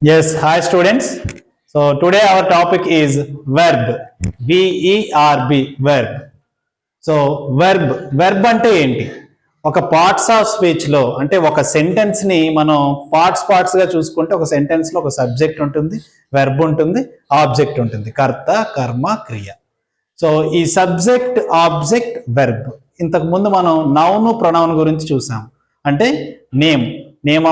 Yes, hi students. So today our topic is verb. V-E-R-B, verb. So verb అంటే ఏంటి? ఒక parts of speech లో అంటే ఒక సెంటెన్స్ ని మనం పార్ట్స్ గా చూసుకుంటే ఒక సెంటెన్స్ లో ఒక సబ్జెక్ట్ ఉంటుంది, వెర్బ్ ఉంటుంది, ఆబ్జెక్ట్ ఉంటుంది, కర్త, కర్మ, క్రియ. సో ఈ సబ్జెక్ట్, ఆబ్జెక్ట్, వెర్బ్. ఇంతకు ముందు మనం నౌన్, ప్రొనౌన్ గురించి చూసాం. అంటే name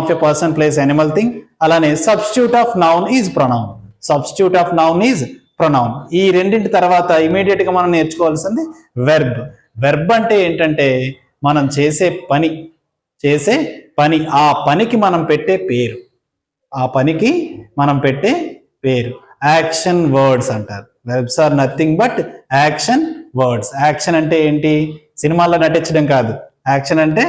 of a person, place, animal, thing. అలానే substitute of noun is pronoun. Substitute of noun is pronoun. ఈ రెండింటి తర్వాత ఇమీడియట్ గా మనం నేర్చుకోవాల్సింది వెర్బ్. వెర్బ్ అంటే ఏంటంటే మనం చేసే పని, ఆ పనికి మనం పెట్టే పేరు, యాక్షన్ వర్డ్స్ అంటారు. Verbs are nothing but action words. Action అంటే ఏంటి? సినిమాల్లో నటించడం కాదు. యాక్షన్ అంటే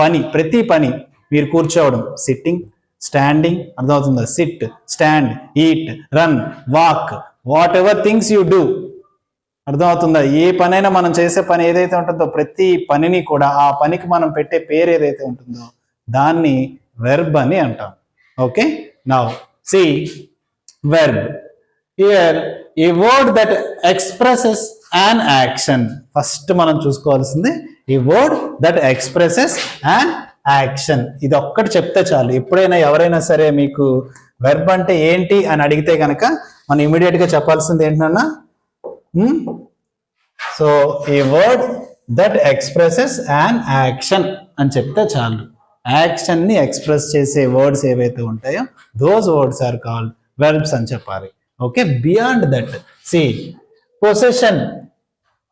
పని, ప్రతి పని. మీరు కూర్చోవడం, సిట్టింగ్, స్టాండింగ్, అర్థమవుతుందా? SIT, stand, eat, run, walk, what ever things you do, అర్థమవుతుందా? ఏ పనైనా మనం చేసే పని ఏదైతే ఉంటుందో ప్రతి పనిని కూడా ఆ పనికి మనం పెట్టే పేరు ఏదైతే ఉంటుందో దాన్ని వెర్బ్ అని అంటాం. Okay, now see verb. Here a word that expresses an action. First మనం చూసుకోవాల్సింది ఈ word that expresses an action. ఇది ఒక్కటి చెప్తే చాలు. ఎప్పుడైనా ఎవరైనా సరే మీకు వెర్బ్ అంటే ఏంటి అని అడిగితే కనుక మనం ఇమీడియట్ గా చెప్పాల్సింది ఏంటన్నా, so A word that expresses an action అని చెప్తే చాలు. యాక్షన్ ని ఎక్స్ప్రెస్ చేసే వర్డ్స్ ఏవైతే ఉంటాయో those words are called verbs అని చెప్పాలి. Okay, beyond that see possession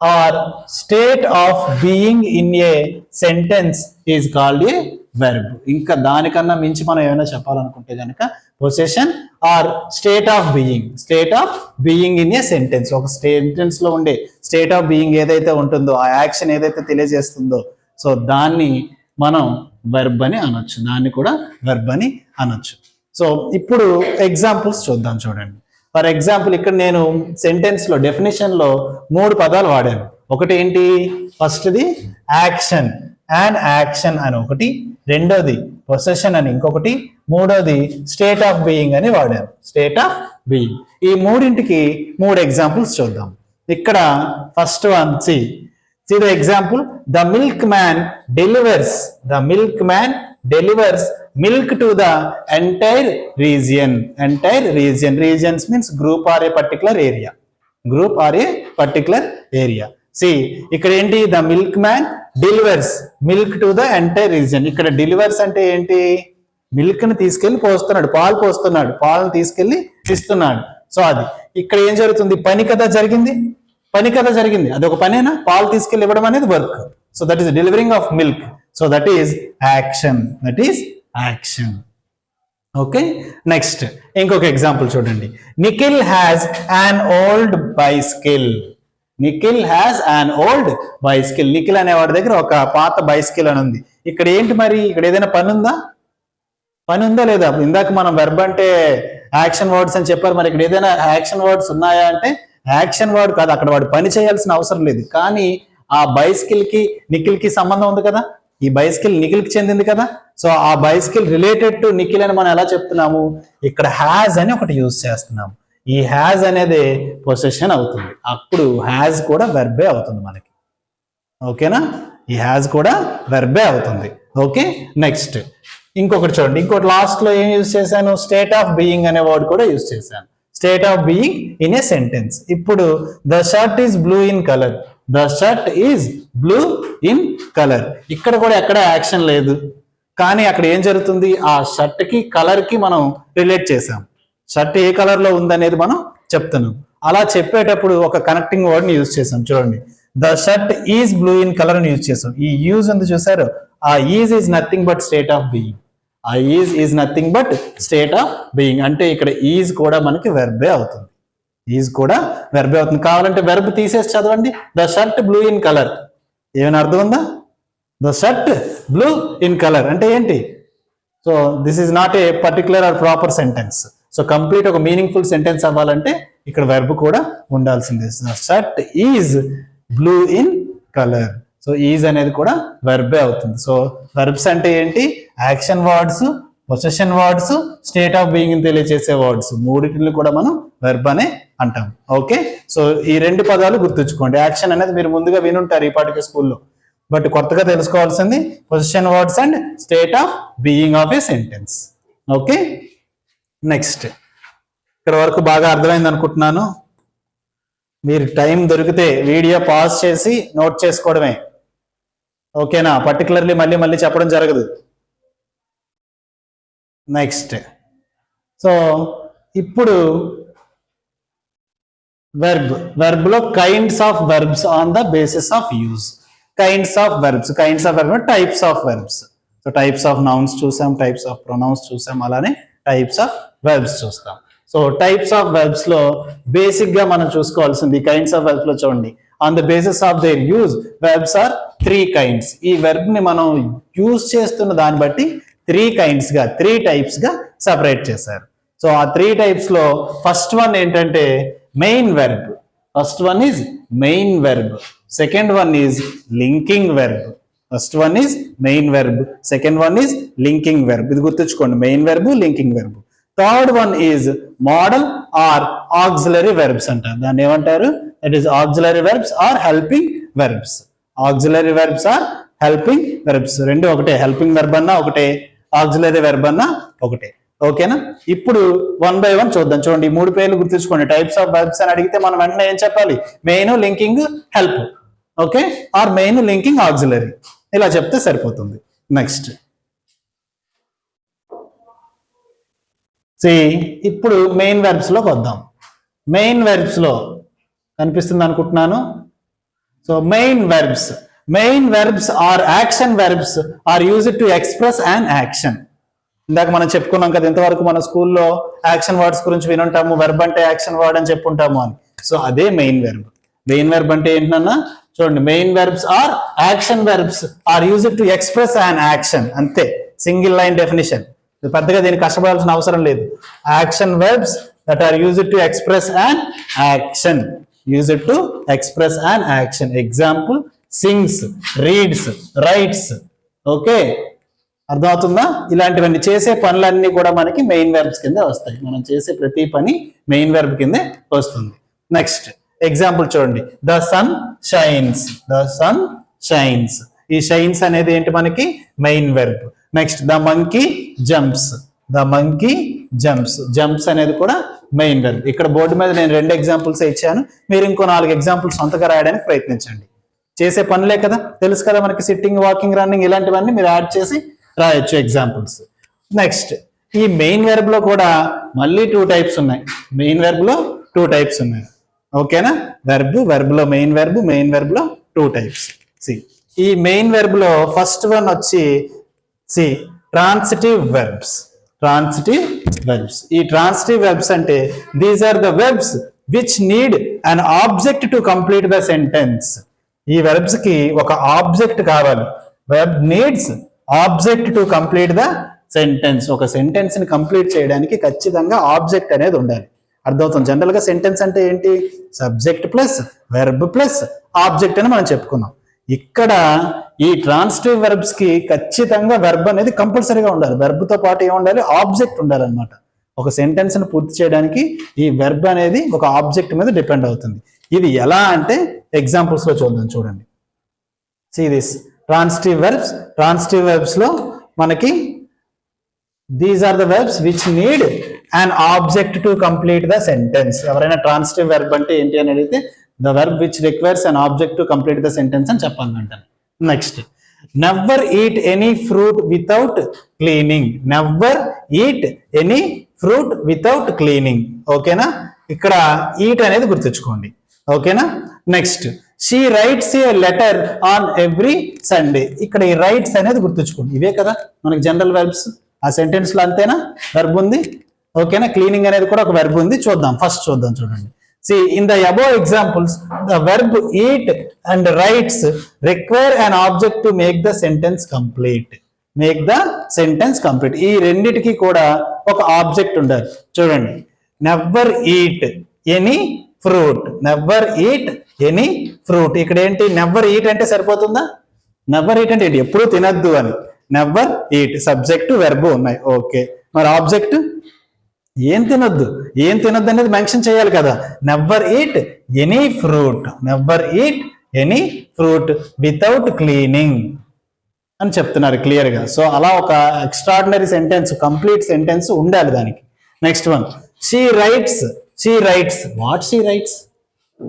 or state of being in a sentence is called a verb. ఇంకా దానికన్నా మించి మనం ఏమైనా చెప్పాలనుకుంటే కనుక possession or state of being in a sentence. ఒక సెంటెన్స్ లో ఉండే స్టేట్ ఆఫ్ బీయింగ్ ఏదైతే ఉంటుందో, ఆ యాక్షన్ ఏదైతే తెలియజేస్తుందో, సో దాన్ని మనం వెర్బ్ అని అనొచ్చు. దాన్ని కూడా వెర్బ్ అని అనొచ్చు. సో ఇప్పుడు ఎగ్జాంపుల్స్ చూద్దాం. చూడండి, ఫర్ ఎగ్జాంపుల్ ఇక్కడ నేను సెంటెన్స్ లో డెఫినేషన్ లో 3 పదాలు వాడాను. ఒకటి ఏంటి? ఫస్ట్ది యాక్షన్, అండ్ యాక్షన్ అని ఒకటి, రెండోది పొసెషన్ అని ఇంకొకటి, మూడోది స్టేట్ ఆఫ్ బీయింగ్ అని వాడాను. State of being. ఈ మూడింటికి 3 ఎగ్జాంపుల్స్ చూద్దాం. ఇక్కడ first one see the example. The milk man delivers milk to the entire region. Regions means group or a particular area. See, ఇక్కడ ఏంటి? the milkman delivers milk to the entire region. ఇక్కడ delivers అంటే ఏంటి? Milk ని తీసుకెళ్లి పోస్తున్నాడు, పాలను తీసుకెళ్లి ఇస్తున్నాడు. సో అది ఇక్కడ ఏం జరుగుతుంది? పని కదా జరిగింది. అది ఒక పనేనా? పాలు తీసుకెళ్లి ఇవ్వడం అనేది work. So that is delivering of milk. So that is action. Okay, next ఇంకొక ఎగ్జాంపుల్ చూడండి. Nikhil has an old bicycle. Nikhil అనే వాడి దగ్గర ఒక పాత బైసికల్ అని ఉంది. ఇక్కడ ఏంటి మరి? ఇక్కడ ఏదైనా పని ఉందా లేదా? ఇందాక మనం వెర్బ్ అంటే యాక్షన్ వర్డ్స్ అని చెప్పారు. మరి ఇక్కడ ఏదైనా యాక్షన్ వర్డ్స్ ఉన్నాయా అంటే యాక్షన్ వర్డ్ కాదు. అక్కడ వాడు పని చేయాల్సిన అవసరం లేదు. కానీ ఆ బైసికల్ కి నిఖిల్ కి సంబంధం ఉంది కదా. ఈ బైసికల్ నిఖిల్ కి చెందింది కదా. సో ఆ బైసికల్ రిలేటెడ్ టు నిఖిల్ అని మనం ఎలా చెప్తున్నాము? ఇక్కడ హ్యాజ్ అని ఒకటి యూజ్ చేస్తున్నాము. ఈ హ్యాజ్ అనేది పొసెషన్ అవుతుంది. అప్పుడు హ్యాజ్ కూడా వెర్బే అవుతుంది మనకి. ఓకేనా? ఈ హ్యాజ్ కూడా వెర్బే అవుతుంది. ఓకే, నెక్స్ట్ ఇంకొకటి చూడండి. ఇంకోటి లాస్ట్ లో ఏం యూజ్ చేశాను? స్టేట్ ఆఫ్ బీయింగ్ అనే వర్డ్ కూడా యూజ్ చేశాను. State of being in a sentence. ఇప్పుడు the shirt is blue in colour. ఇక్కడ కూడా ఎక్కడ యాక్షన్ లేదు. కానీ అక్కడ ఏం జరుగుతుంది? ఆ షర్ట్ కి కలర్ కి మనం రిలేట్ చేసాం. షర్ట్ ఏ కలర్ లో ఉందనేది మనం చెప్తున్నాం. అలా చెప్పేటప్పుడు ఒక కనెక్టింగ్ వర్డ్ ని యూజ్ చేసాం. చూడండి, the shirt is blue in colour అని యూజ్ చేసాం. ఈ యూజ్ ఉంది చూసారు? ఆ is nothing but state of being. అంటే ఇక్కడ ఈజ్ కూడా మనకి వెర్బే అవుతుంది. కావాలంటే వెర్బ్ తీసేసి చదవండి. The shirt blue in colour. ఏమైనా అర్థం ఉందా? The shirt blue in colour అంటే ఏంటి? So this is not a particular or proper sentence. So complete ఒక మీనింగ్ఫుల్ సెంటెన్స్ అవ్వాలంటే ఇక్కడ వెర్బ్ కూడా ఉండాల్సిందే. The shirt is blue in colour. So is అనేది కూడా వెర్బే అవుతుంది. సో వెర్బ్స్ అంటే ఏంటి? Action words possession words, state of being తెలియజేసే వర్డ్స్, మూడింటిని కూడా మనం వెర్బ్ అనే అంటాం. ఓకే, సో ఈ రెండు పదాలు గుర్తుంచుకోండి. యాక్షన్ అనేది మీరు ముందుగా వినుంటారు ఈ పాటికి స్కూల్లో, బట్ కొత్తగా తెలుసుకోవాల్సింది position words and state of being of A sentence. Okay, next ఇక్కడ వరకు బాగా అర్థమైంది అనుకుంటున్నాను. మీరు టైం దొరికితే వీడియో పాజ్ చేసి నోట్ చేసుకోవడమే. ఓకేనా, పర్టికులర్లీ మళ్ళీ మళ్ళీ చెప్పడం జరగదు. నెక్స్ట్, సో ఇప్పుడు వెర్బ్ లో kinds of verbs on the basis of use. Kinds of verbs types of verbs. So types of nouns చూసాం, టైప్స్ ఆఫ్ ప్రొనౌన్స్ చూసాం, అలానే టైప్స్ ఆఫ్ వెర్బ్స్ చూస్తాం. సో టైప్స్ ఆఫ్ వెర్బ్స్ లో basic గా మనం చూసుకోవాల్సింది కైండ్స్ ఆఫ్ వెర్బ్స్ లో చూడండి. On the basis of their use verbs are 3 kinds. ఈ వెర్బ్ ని మనం యూజ్ చేస్తున్న దాన్ని బట్టి 3 kinds గా 3 types గా సెపరేట్ చేశారు. సో ఆ 3 types లో ఫస్ట్ వన్ ఏంటంటే main verb. First one is main verb, second one is linking verb. First one is main verb, second one is linking verb. ఇది గుర్తుంచుకోండి, main verb, linking verb. Third one is modal or auxiliary verbs అంటారు. దాన్ని ఏమంటారు? That is auxiliary verbs or helping verbs. Auxiliary verbs or helping verbs. రెండు ఒకటే, helping verb అన్నా ఒకటే, auxiliary verb అన్నా ఒకటే. ఓకేనా, ఇప్పుడు 1 by 1 చూద్దాం. చూడండి, 3 పేర్లు గుర్తుంచుకోండి. టైప్స్ ఆఫ్ వెర్బ్స్ అని అడిగితే మనం వెంటనే ఏం చెప్పాలి? Main, linking, help. Okay, or main, linking, auxiliary, ఇలా చెప్తే సరిపోతుంది. నెక్స్ట్ ఇప్పుడు మెయిన్ వెర్బ్స్ లోకి వద్దాం. మెయిన్ వెర్బ్స్ లో కనిపిస్తుంది అనుకుంటున్నాను. So main verbs or action verbs are used to express an action. ఇందాక మనం చెప్పుకున్నాం కదా, ఇంతవరకు మన స్కూల్లో యాక్షన్ వర్డ్స్ గురించి వినుంటాము. వెర్బ్ అంటే యాక్షన్ వర్డ్ అని చెప్పుంటాము అని. సో అదే మెయిన్ వెర్బ్. మెయిన్ వెర్బ్ అంటే ఏంటన్నా చూడండి, main verbs or action verbs are used to express an action. అంతే, సింగిల్ లైన్ డెఫినిషన్. పెద్దగా దీనికి కష్టపడాల్సిన అవసరం లేదు. Action verbs that are used to express an action. Used to express an action. Example, sings, reads, writes. Okay, అర్థమవుతుందా? ఇలాంటివన్నీ చేసే పనులన్నీ కూడా మనకి మెయిన్ వెర్బ్స్ కింద వస్తాయి. మనం చేసే ప్రతి పని మెయిన్ వెర్బ్ కిందే వస్తుంది. నెక్స్ట్ ఎగ్జాంపుల్ చూడండి, the sun shines. The sun shines. ఈ షైన్స్ అనేది ఏంటి? మనకి main verb. Next, the monkey jumps. The monkey jumps. Jumps అనేది కూడా మెయిన్ వెర్బ్. ఇక్కడ బోర్డు మీద నేను 2 ఎగ్జాంపుల్స్ ఇచ్చాను. మీరు ఇంకో 4 ఎగ్జాంపుల్స్ సొంతగా రాయడానికి ప్రయత్నించండి. చేసే పనులే కదా, తెలుసు కదా మనకి. సిట్టింగ్, వాకింగ్, రన్నింగ్ ఇలాంటివన్నీ మీరు యాడ్ చేసి రాయొచ్చు ఎగ్జాంపుల్స్. నెక్స్ట్, ఈ మెయిన్ వెర్బ్ లో కూడా మళ్ళీ 2 types ఉన్నాయి. మెయిన్ వెర్బ్ లో 2 types ఉన్నాయి. ఓకేనా, వెర్బ్ లో మెయిన్ వెర్బ్ లో 2 types. ఈ మెయిన్ వెర్బ్ లో ఫస్ట్ వన్ వచ్చి ట్రాన్సిటివ్ వెర్బ్స్. Transitive verbs. ఈ ట్రాన్సిటివ్ వెర్బ్స్ అంటే these are the verbs which need an object to complete the sentence. ఈ వెర్బ్స్ కి ఒక ఆబ్జెక్ట్ కావాలి. Verb needs object to complete the sentence. ఒక sentence ని కంప్లీట్ చేయడానికి ఖచ్చితంగా ఆబ్జెక్ట్ అనేది ఉండాలి. అర్థమవుతుంది? జనరల్ గా సెంటెన్స్ అంటే ఏంటి? Subject plus verb plus object అని మనం చెప్పుకున్నాం. ఇక్కడ ఈ ట్రాన్సిటివ్ వెర్బ్స్ కి ఖచ్చితంగా వెర్బ్ అనేది కంపల్సరీగా ఉండాలి. వెర్బ్ తో పాటు ఏముండాలి? ఆబ్జెక్ట్ ఉండాలన్నమాట. ఒక సెంటెన్స్ ని పూర్తి చేయడానికి ఈ వెర్బ్ అనేది ఒక ఆబ్జెక్ట్ మీద డిపెండ్ అవుతుంది. ఇది ఎలా అంటే ఎగ్జాంపుల్స్ లో చూద్దాం. చూడండి, see this transitive verbs. Transitive verbs లో మనకి these are the verbs which need an object to complete the sentence. ఎవరైనా ట్రాన్సిటివ్ వెర్బ్ అంటే ఏంటి అని అడిగితే the verb which requires an object to complete the sentence అని చెప్పాలంటాను. Next, never eat any fruit without cleaning. Never eat any fruit without cleaning. ఓకేనా, ఇక్కడ eat అనేది గుర్తుంచుకోండి. ఓకేనా, next, she writes a letter on every Sunday. ఇక్కడ ఈ rights అనేది గుర్తుంచుకోండి. ఇవే కదా మనకి జనరల్ వెర్బ్స్. ఆ సెంటెన్స్ లో అంతేనా వెర్బ్ ఉంది. ఓకేనా, క్లీనింగ్ అనేది కూడా ఒక వెర్బ్ ఉంది. ఫస్ట్ చూద్దాం. చూడండి, see in the above examples the verb eat and writes require an object to make the sentence complete. Make the sentence complete. ఈ రెండిటికి కూడా ఒక ఆబ్జెక్ట్ ఉండాలి. చూడండి, never eat any fruit. never eat any fruit. ఇక్కడ ఏంటి? never eat అంటే సరిపోతుందా? never eat అంటే ఏంటి? ఎప్పుడు తినద్దు అని. నెవర్ ఈట్, సబ్జెక్ట్ వెర్బ్ ఉన్నాయి. ఓకే, మరి ఆబ్జెక్ట్ ఏం తినొద్దు అనేది మెన్షన్ చేయాలి కదా. Never eat any fruit, never eat any fruit without cleaning అని చెప్తున్నారు క్లియర్ గా. సో అలా ఒక ఎక్స్ట్రాడినరీ సెంటెన్స్, కంప్లీట్ సెంటెన్స్ ఉండాలి దానికి. Next one, she rights what she rights,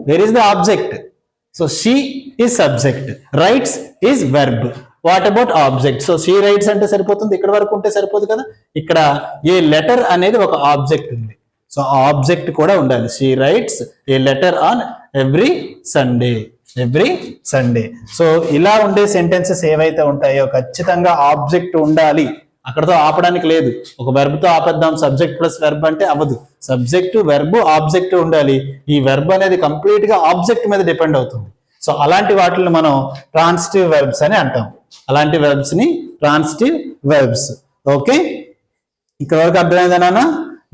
where is the object. So she is subject, rights is verb. What about object? So she rights అంటే సరిపోతుంది, ఇక్కడ వరకు ఉంటే సరిపోదు కదా. ఇక్కడ ఏ లెటర్ అనేది ఒక ఆబ్జెక్ట్ ఉంది, సో ఆబ్జెక్ట్ కూడా ఉండాలి. She writes a letter on every Sunday. So ఇలా ఉండే సెంటెన్సెస్ ఏవైతే ఉంటాయో ఖచ్చితంగా ఆబ్జెక్ట్ ఉండాలి. అక్కడతో ఆపడానికి లేదు. ఒక వెర్బ్ తో ఆపేద్దాం, సబ్జెక్ట్ ప్లస్ వెర్బ్ అంటే అవ్వదు. సబ్జెక్ట్, వెర్బ్, ఆబ్జెక్ట్ ఉండాలి. ఈ వెర్బ్ అనేది కంప్లీట్ గా ఆబ్జెక్ట్ మీద డిపెండ్ అవుతుంది. సో అలాంటి వాటిని మనం ట్రాన్సిటివ్ వెర్బ్స్ అని అంటాం. అలాంటి వెర్బ్స్ ని ట్రాన్సిటివ్ వెర్బ్స్. ఓకే, ఇక్కడ వరకు అర్థమైందా నాన్న?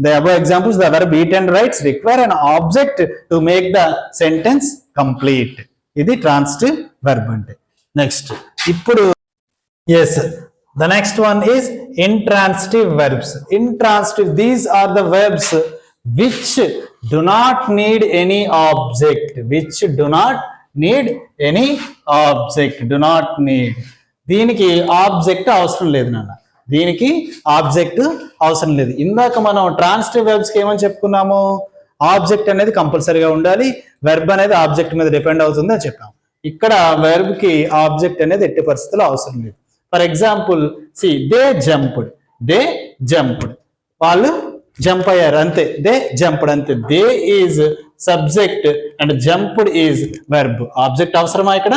The above examples, the verb eat and writes require an object to make the sentence complete. ఇది ట్రాన్సిటివ్ వెర్బ్ అంటే. నెక్స్ట్ ఇప్పుడు yes, the next one is intransitive verbs. Intransitive, these are the verbs which do not need any object, దీనికి object అవసరం లేదు నాన్న, దీనికి object అవసరం లేదు. ఇందాక మనం ట్రాన్సిటివ్ వెర్బ్స్ కి ఏమని చెప్పుకున్నాము, ఆబ్జెక్ట్ అనేది కంపల్సరీగా ఉండాలి, వెర్బ్ అనేది ఆబ్జెక్ట్ మీద డిపెండ్ అవుతుంది అని చెప్పాం. ఇక్కడ వెర్బ్ కి ఆబ్జెక్ట్ అనేది ఎట్టి పరిస్థితుల్లో అవసరం లేదు. For example see, they jumped, వాళ్ళు జంప్ అయ్యారు అంతే, దే జంప్డ్ అంతే. They is subject and jumped is verb. Object అవసరమా? ఇక్కడ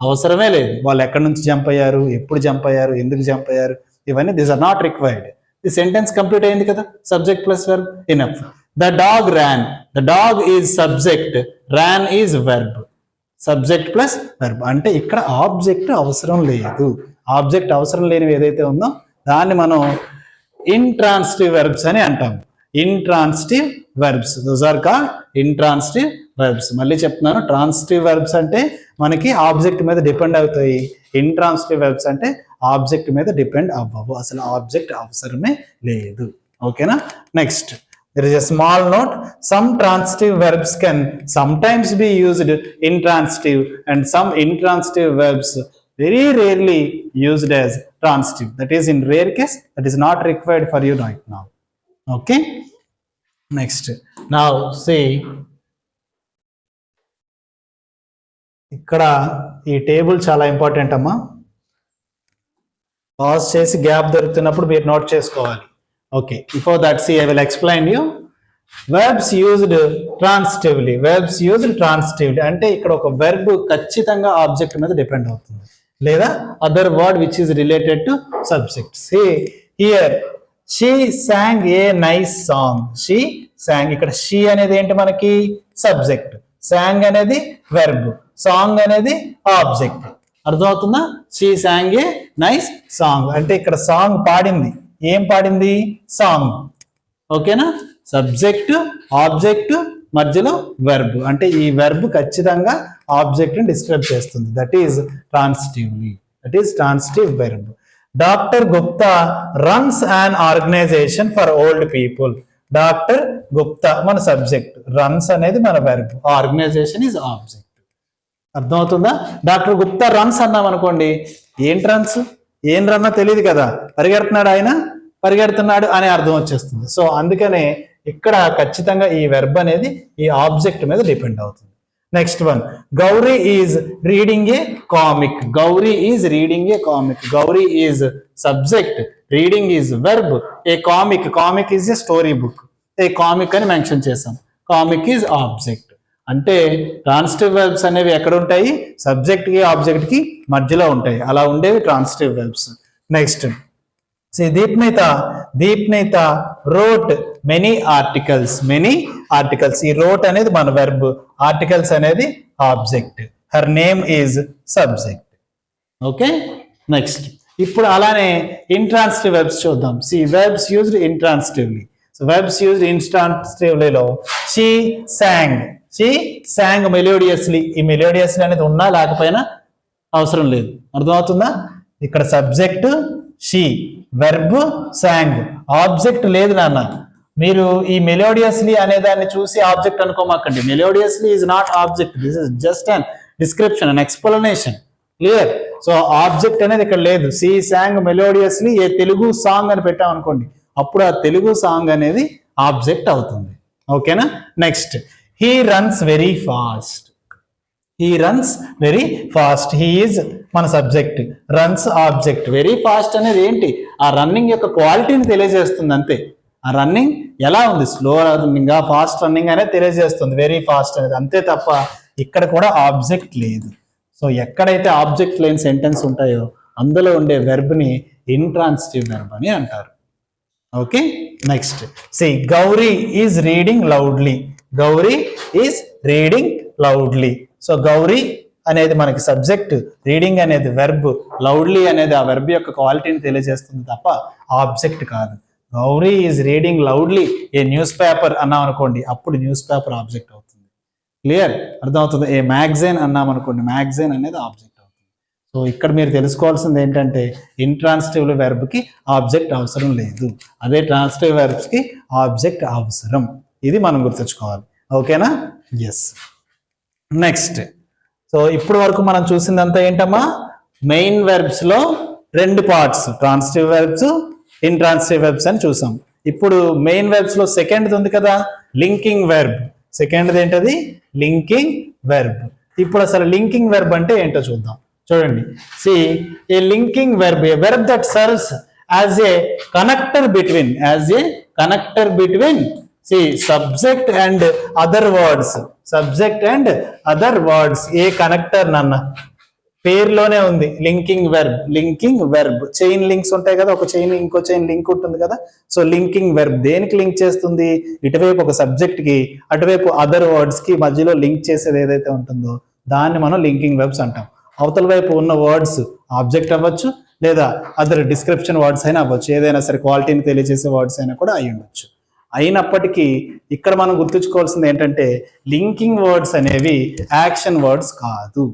అవసరమే లేదు. వాళ్ళు ఎక్కడి నుంచి జంప్ అయ్యారు, ఎప్పుడు జంప్ అయ్యారు, ఎందుకు జంప్ అయ్యారు, ఇవన్నీ these are not required. The sentence complete అయింది కదా, subject plus verb enough. The dog ran, the dog is subject, ran is verb. Subject plus verb అంటే ఇక్కడ ఆబ్జెక్ట్ అవసరం లేదు. ఆబ్జెక్ట్ అవసరం లేనివి ఏదైతే ఉందో దాన్ని మనం ఇంట్రాన్సిటివ్ వెర్బ్స్ అని అంటాం. Intransitive verbs, those are called intransitive verbs. మళ్ళీ చెప్తున్నాను, ట్రాన్సిటివ్ వెర్బ్స్ అంటే మనకి ఆబ్జెక్ట్ మీద డిపెండ్ అవుతాయి. ఇంట్రాన్సిటివ్ వెర్బ్స్ అంటే ఆబ్జెక్ట్ మీద డిపెండ్ అవ్వవు, అసలు ఆబ్జెక్ట్ అవసరమే లేదు. ఓకేనా? Next, there is a small note. Some transitive verbs can sometimes be used intransitive and some intransitive verbs very rarely used as transitive. That is in rare case, that is not required for you right now. Okay? Next. Now see, ఇక్కడ ఈ table చాలా important అమ్మా. Pause చేసి gap దొరుకుతున్నప్పుడు మీరు note చేసుకోవాలి. Okay, before that, see, I will explain you. Verbs used transitively. అంటే ఇక్కడ ఒక verb ఖచ్చితంగా ఆబ్జెక్ట్ మీద డిపెండ్ అవుతుంది, లేదా other word which is related to subject. See here, she sang a nice song. She sang, ఇక్కడ she అనేది ఏంటి మనకి సబ్జెక్ట్, sang అనేది verb, song అనేది ఆబ్జెక్ట్. అర్థమవుతుందా? She sang a nice song అంటే ఇక్కడ సాంగ్ పాడింది. ఏం పాడింది? సాంగ్. ఓకేనా? సబ్జెక్ట్, ఆబ్జెక్ట్, మధ్యలో వెర్బ్. అంటే ఈ వెర్బ్ ఖచ్చితంగా ఆబ్జెక్ట్ ని డిస్క్రైబ్ చేస్తుంది. That is transitive verb. Doctor Gupta runs an organisation for old people. Doctor Gupta మన సబ్జెక్ట్, రన్స్ అనేది మన వెర్బ్, ఆర్గనైజేషన్ ఈజ్ ఆబ్జెక్ట్. అర్థమవుతుందా? డాక్టర్ గుప్తా రన్స్ అన్నాం అనుకోండి, ఏంటి రన్స్, ఏం రన్నా తెలియదు కదా, పరిగెడుతున్నాడు అనే అర్థం వచ్చేస్తుంది. సో అందుకనే ఇక్కడ ఖచ్చితంగా ఈ వెర్బ్ అనేది ఈ ఆబ్జెక్ట్ మీద డిపెండ్ అవుతుంది. Next one, Gauri is reading A comic. Gauri is subject, reading is verb, A comic is a story book. A comic అని మెన్షన్ చేసాం, కామిక్ ఈజ్ ఆబ్జెక్ట్. అంటే ట్రాన్సిటివ్ వెర్బ్స్ అనేవి ఎక్కడ ఉంటాయి? సబ్జెక్ట్ కి ఆబ్జెక్ట్ కి మధ్యలో ఉంటాయి. అలా ఉండేవి transitive verbs. Next, Deepnitha wrote many articles. ఈ wrote అనేది మన వెర్బ్, ఆర్టికల్స్ అనేది object, her name is subject. Okay? Next, ఇప్పుడు అలానే ఇంట్రాన్సిటివ్ వెర్బ్స్ చూద్దాం. verbs used intransitively. So verbs used intransitively లో she sang melodiously. ఈ melodiously అనేది ఉన్నా లేకపోయినా అవసరం లేదు. అర్థమవుతుందా? ఇక్కడ subject, she, verb sang, object లేదు నాన్న. మీరు ఈ మెలోడియస్లీ అనే దాన్ని చూసి ఆబ్జెక్ట్ అనుకోమాకండి. Melodiously is not object, this is just an description, an explanation. Clear? So object అనేది ఇక్కడ లేదు. See sang melodiously a Telugu song అని పెట్టాం అనుకోండి, అప్పుడు ఆ తెలుగు సాంగ్ అనేది ఆబ్జెక్ట్ అవుతుంది. ఓకేనా? Next, he runs very fast. He runs very fast, he is మన subject, runs object. Very fast అనేది ఏంటి? ఆ రన్నింగ్ యొక్క క్వాలిటీని తెలియజేస్తుంది అంతే. ఆ రన్నింగ్ ఎలా ఉంది, స్లో రన్నింగ్, ఫాస్ట్ రన్నింగ్ అనేది తెలియజేస్తుంది వెరీ ఫాస్ట్ అనేది, అంతే తప్ప ఇక్కడ కూడా ఆబ్జెక్ట్ లేదు. సో ఎక్కడైతే ఆబ్జెక్ట్ లేని సెంటెన్స్ ఉంటాయో అందులో ఉండే వెర్బ్ని ఇంట్రాన్సిటివ్ వెర్బ్ అని అంటారు. Okay, next see Gauri is reading loudly. Gauri is reading loudly. So Gauri అనేది మనకి సబ్జెక్ట్, రీడింగ్ అనేది వెర్బ్, లౌడ్లీ అనేది ఆ వెర్బ్ యొక్క క్వాలిటీని తెలియజేస్తుంది తప్ప ఆబ్జెక్ట్ కాదు. Gauri is reading loudly a newspaper అన్నాం అనుకోండి, అప్పుడు న్యూస్ పేపర్ ఆబ్జెక్ట్ అవుతుంది. క్లియర్? అర్థమవుతుంది? ఏ మ్యాగజైన్ అన్నాం అనుకోండి, మ్యాగజైన్ అనేది ఆబ్జెక్ట్ అవుతుంది. సో ఇక్కడ మీరు తెలుసుకోవాల్సింది ఏంటంటే ఇంట్రాన్సిటివ్ వెర్బ్కి ఆబ్జెక్ట్ అవసరం లేదు, అదే ట్రాన్సిటివ్ వెర్బ్స్కి ఆబ్జెక్ట్ అవసరం. ఇది మనం గుర్తుంచుకోవాలి. ఓకేనా? ఎస్. నెక్స్ట్, సో ఇప్పుడు వరకు మనం చూసిందంతా ఏంటమ్మా, మెయిన్ వెర్బ్స్ లో రెండు parts, transitive verbs, intransitive verbs అని చూసాం. ఇప్పుడు మెయిన్ వెర్బ్స్ లో సెకండ్ ఉంది కదా, లింకింగ్ వెర్బ్. సెకండ్ ఏంటది? Linking verb. ఇప్పుడు అసలు లింకింగ్ వెర్బ్ అంటే ఏంటో చూద్దాం. చూడండి, see a linking verb, a verb that serves as a connector between see subject and other words, subject and other words. A connector నాన్న, పేరులోనే ఉంది linking verb. Linking verb, chain links ఉంటాయి కదా, ఒక చైన్ ఇంకో చైన్ లింక్ ఉంటుంది కదా. So linking verb దేనికి లింక్ చేస్తుంది? ఇటువైపు ఒక సబ్జెక్ట్ కి, అటువైపు అదర్ వర్డ్స్ కి మధ్యలో లింక్ చేసేది ఏదైతే ఉంటుందో దాన్ని మనం లింకింగ్ వెర్బ్స్ అంటాం. అవతల వైపు ఉన్న వర్డ్స్ ఆబ్జెక్ట్ అవ్వచ్చు, లేదా అదర్ డిస్క్రిప్షన్ వర్డ్స్ అయినా అవ్వచ్చు, ఏదైనా సరే క్వాలిటీని తెలియజేసే వర్డ్స్ అయినా కూడా అయి ఉండొచ్చు. అయినప్పటికీ ఇక్కడ మనం గుర్తుంచుకోవాల్సింది ఏంటంటే లింకింగ్ వర్డ్స్ అనేవి యాక్షన్ వర్డ్స్ కాదు.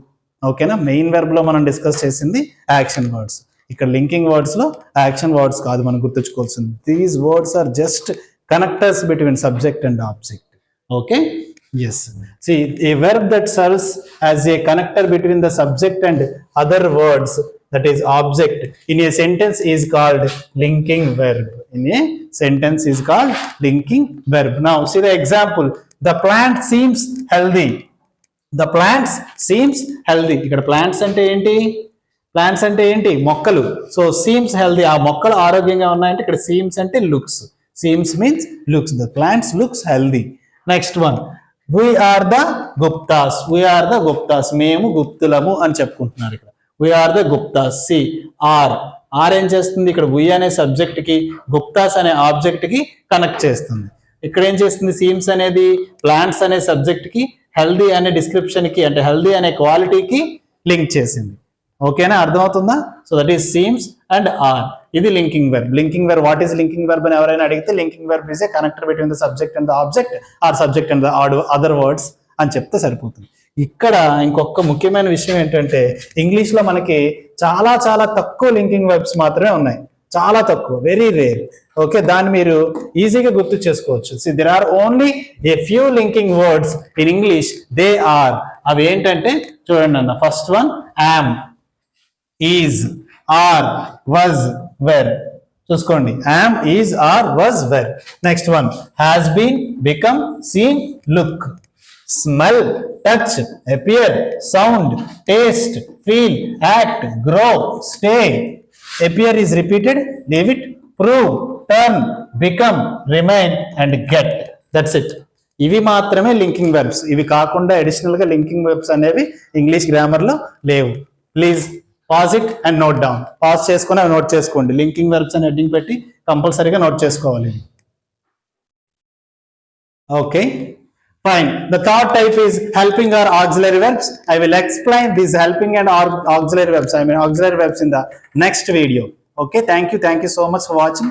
ఓకేనా? మెయిన్ వెర్బ్ లో మనం డిస్కస్ చేసింది యాక్షన్ వర్డ్స్, ఇక్కడ లింకింగ్ వర్డ్స్ లో యాక్షన్ వర్డ్స్ కాదు మనం గుర్తుంచుకోవాల్సింది. These words are just connectors between subject and object. Okay, yes. See a verb that serves as a connector between the subject and other words, that is object, in a sentence is called linking verb. In a sentence is called linking verb. Now see the example, the plant seems healthy. The plants seems healthy. ఇక్కడ plants అంటే ఏంటి? plants అంటే ఏంటి? మొక్కలు. So seems healthy, ఆ మొక్కలు ఆరోగ్యంగా ఉన్నాయంటే ఇక్కడ seems అంటే looks. seems means looks. The plants looks healthy. Next one, we are the Guptas. We are the Guptas. మేము గుప్తులము అని చెప్పుకుంటున్నారు ఇక్కడ. We are the Guptas. See, R ఏం చేస్తుంది? ఇక్కడ we అనే సబ్జెక్ట్ కి, గుప్తాస్ అనే ఆబ్జెక్ట్ కి కనెక్ట్ చేస్తుంది. ఇక్కడ ఏం చేస్తుంది? సీమ్స్ అనేది ప్లాంట్స్ అనే సబ్జెక్ట్ కి, హెల్దీ అనే డిస్క్రిప్షన్ కి, అంటే హెల్దీ అనే క్వాలిటీకి లింక్ చేసింది. ఓకేనా? అర్థమవుతుందా? So that is seems and are. ఇది linking verb. Linking verb, what is linking verb అని ఎవరైనా అడిగితే, linking verb is a connector between the subject and the object, or subject and the other words అని చెప్తే సరిపోతుంది. ఇక్కడ ఇంకొక ముఖ్యమైన విషయం ఏంటంటే, ఇంగ్లీష్ లో మనకి చాలా చాలా తక్కువ లింకింగ్ వెర్బ్స్ మాత్రమే ఉన్నాయి, చాలా తక్కువ, వెరీ రేర్. ఓకే, దాన్ని మీరు ఈజీగా గుర్తు చేసుకోవచ్చు. See there are only a few linking words in English, they are. అవి ఏంటంటే చూడండి అన్న, first one am, is, are, was, were. చూసుకోండి, am, is, are, was, were. Next one has been, become, seen, look. Smell, touch, appear, sound, taste, feel, act, grow, stay. Appear is repeated, leave it, prove, turn, become, remain and get. That's it. ఇవి మాత్రమే linking verbs. ఇవి కాకుండా additional గా linking verbs అనేవి English grammar లో లేవు. Please pause it and note down. Pause చేసుకుని అవి నోట్ చేసుకోండి. లింకింగ్ వెర్బ్స్ అని హెడ్డింగ్ పెట్టి కంపల్సరీగా నోట్ చేసుకోవాలి. Okay, fine. The third type is helping or auxiliary verbs. I will explain these helping and auxiliary verbs, I mean auxiliary verbs in the next video. Okay, thank you so much for watching.